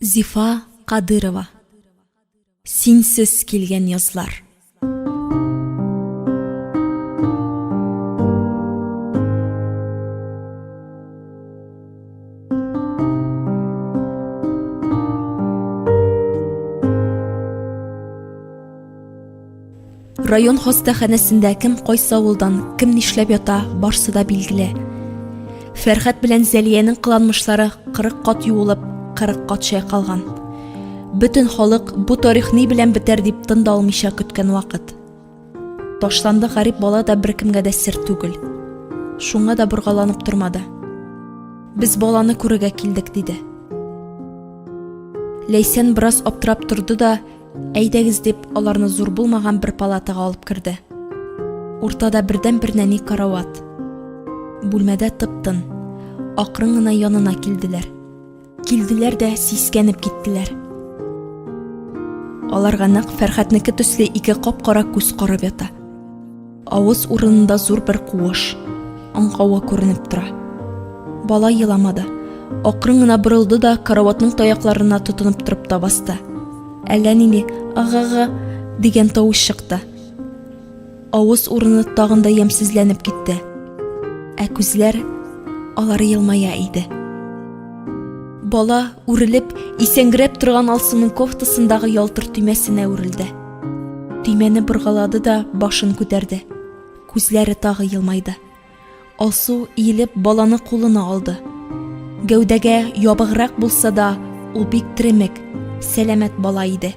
Зифа Кадырова. Синсіз келген язлар. Район хастаханәсендә кем кайсы авылдан, кем нишләп ята, барсы да билгеле. Фәрхәт белән Зәлиянең кыланмышлары 40 кат юылып, 40 кат чайкалган. Бөтен халык бу тарих ни белән бетәр дип тында алмыйча көткән вакыт. Ташланды гарип бала да беркемгә дә сер түгел. Шуңа да боргаланып тормады. Без баланы күрергә килдек диде. Ләйсән бераз аптырап торды да, әйдәгез дип аларны зур булмаган бер палатага алып керде. Уртада бердән бер нәни карават. Бүлмәдә тып-тын. Акрын гына янына килделәр. Килделәр дә сискәнеп киттеләр. Аларга нәкъ Фәрхәтнеке төсле ике кап-кара күз карап ята. Авыз урынында зур бер куыш, аңкавы күренеп тора. Бала еламады. Акрын гына борылды да караватның таякларына тотынып торып та басты. Әллә нинди «ага-га» дигән тавыш чыкты. Авыз урыны тагын да ямсезләнеп китте. Ә күзләр алары елмая иде. Бала үрелеп, исәңгерәп торган Алсуның кофтасындагы ялтыр төймәсенә үрелде. Төймәне боргалады да башын күтәрде. Күзләре тагы елмайды. Алсу иелеп баланы кулына алды. Гәүдәгә ябыграк булса да, ул бик тремек, сәламәт бала иде.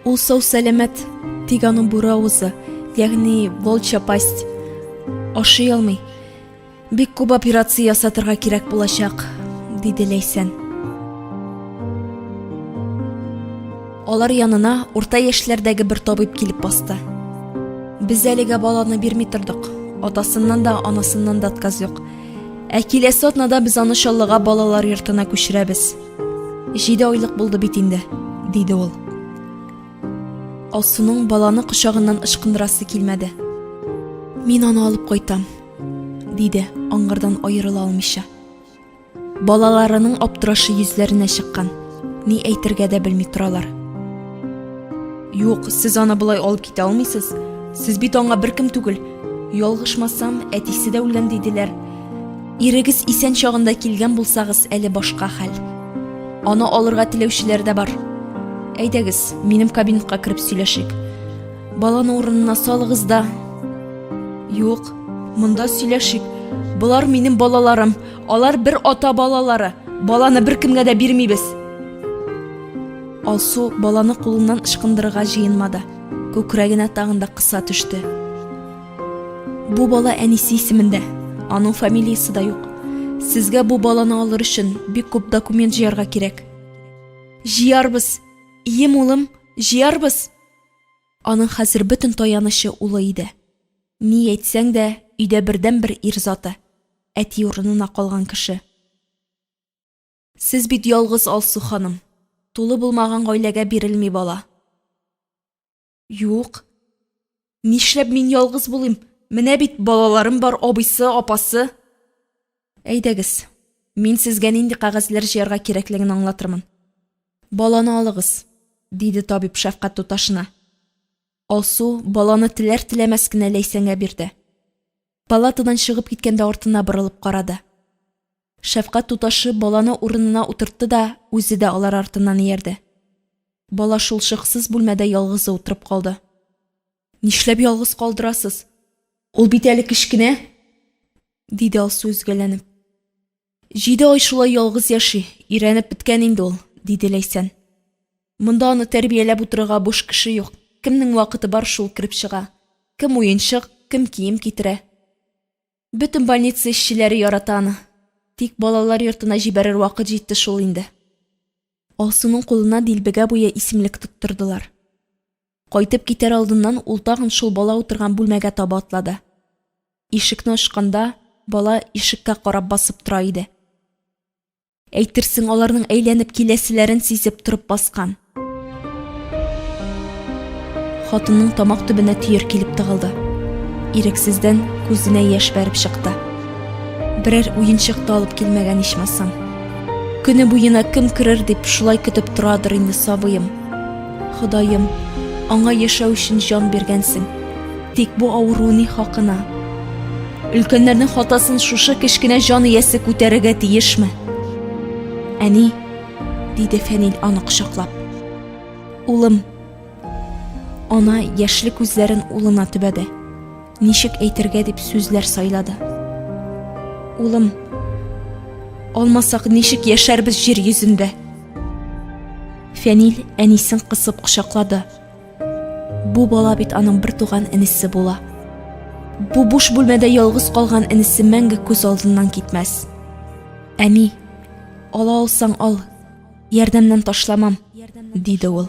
Ул сау сәламәт, тик аның бүре авызы, ягъни волчья пасть, ашый алмый. Бик күп операция ясатырга кирәк булачак, диде Ләйсән. Алар янына урта яшьләрдәге бер табиб килеп басты. Без әлегә баланы бирми тордык. Атасыннан да, анасыннан да отказ юк. Ә киләсе атнада без аны Чаллыга балалар йортына күчерәбез. 7 айлык булды бит инде, диде ул. Алсуның баланы кочагыннан ышкындырасы килмәде. Мин аны алып кайтам, диде, аңгырдан аерыла алмыйча. Балаларының аптырашы йөзләренә чыккан. Ни әйтергә дә белми торалар. Юк, сез аны булай алып китә алмыйсыз. Сез бит аңа беркем түгел. Ялгышмасам, әтисе дә үлгән диделәр. Ирегез исән чагында килгән булсагыз, әле башка хәл. Аны алырга теләүчеләр дә бар. Әйдәгез, минем кабинетка кирип сөйләшик. Баланы урынына салыгыз да. Юк, монда сөйләшик. Булар минем балаларым, алар бер ата балалары. Баланы беркемгә дә бирмибез. Алсу баланы кулыннан ышкындырырга җыенмады. Күкрәгенә тагын да кыса төште. Бу бала әнисе исемендә, аның фамилиясе да юк. Сезгә бу баланы алыр өчен бик күп документ җыярга кирәк. Җыярбыз, ием улым, җыярбыз. Аның хәзер бөтен таянышы улы иде. Ни әйтсәң дә, өйдә бердән бер ир заты, әти урынына калган кеше. Сез бит ялгыз Алсу ханым. Тулы булмаган гаиләгә бирелми бала. Юк. Нишләп мин ялгыз булыйм? Менә бит балаларым бар, абыйсы, апасы. Әйдәгез, мин сезгә нинди кагазьләр җыярга кирәклеген аңлатырмын. Баланы алыгыз, диде табиб шәфкать туташына. Алсу баланы теләр-теләмәс кенә Ләйсәнгә бирде. Палатадан чыгып киткәндә артына борылып карады. Шәфкать туташы баланы урынына утыртты да, үзе дә алар артыннан иярде. Бала шул шыксыз бүлмәдә ялгыз утырып калды. Нишләп ялгыз калдырасыз? Ул бит әле кичкенә, диде Алсу үзгәләнеп. 7 ай шулай ялгыз яши, ирәнеп биткән инде ул, диде Ләйсән. Монда аны тәрбияләп утырырга буш кеше юк. Кемнең вакыты бар шул кирип чыга. Кем уенчык, кем кием китерә. Бөтен больница эшчеләре ярата аны. Тик балалар йортына җибәрер вакыт җитте шул инде. Алсуның кулына дилбегә буе исемлек тоттырдылар. Кайтып китәр алдыннан ул тагын шул бала утырган бүлмәгә таба атлады. Ишекне ачканда, бала ишеккә карап басып тора иде. Әйтерсең, аларның әйләнеп киләселәрен сизеп торып баскан. Хатынның тамак төбенә төер килеп тыгылды. Ирексездән күзенә яшь бәреп чыкты. Берәр уенчык та алып килмәгән ичмасам. Көне буена кем керер дип шулай көтеп торадыр инде сабыем. Ходаем, аңа яшәү өчен җан биргәнсең. Тик бу авыру ни хакына? Өлкәннәрнең хатасын шушы кечкенә җан иясе күтәрергә тиешме? Әни, диде Фәнил аны кочаклап. Улым. Ана яшьле күзләрен улына төбәде. Ничек әйтергә дип сүзләр сайлады. Улым, алмасак ничек яшәрбез җир йөзендә? Фәнил әнисен кысып кочаклады. Бу бала бит аның бер туган энесе була. Бу буш бүлмәдә ялгыз калган энесе мәңге күз алдыннан китмәс. Әни, ала алсаң ал, ярдәмнән ташламам, диде ул.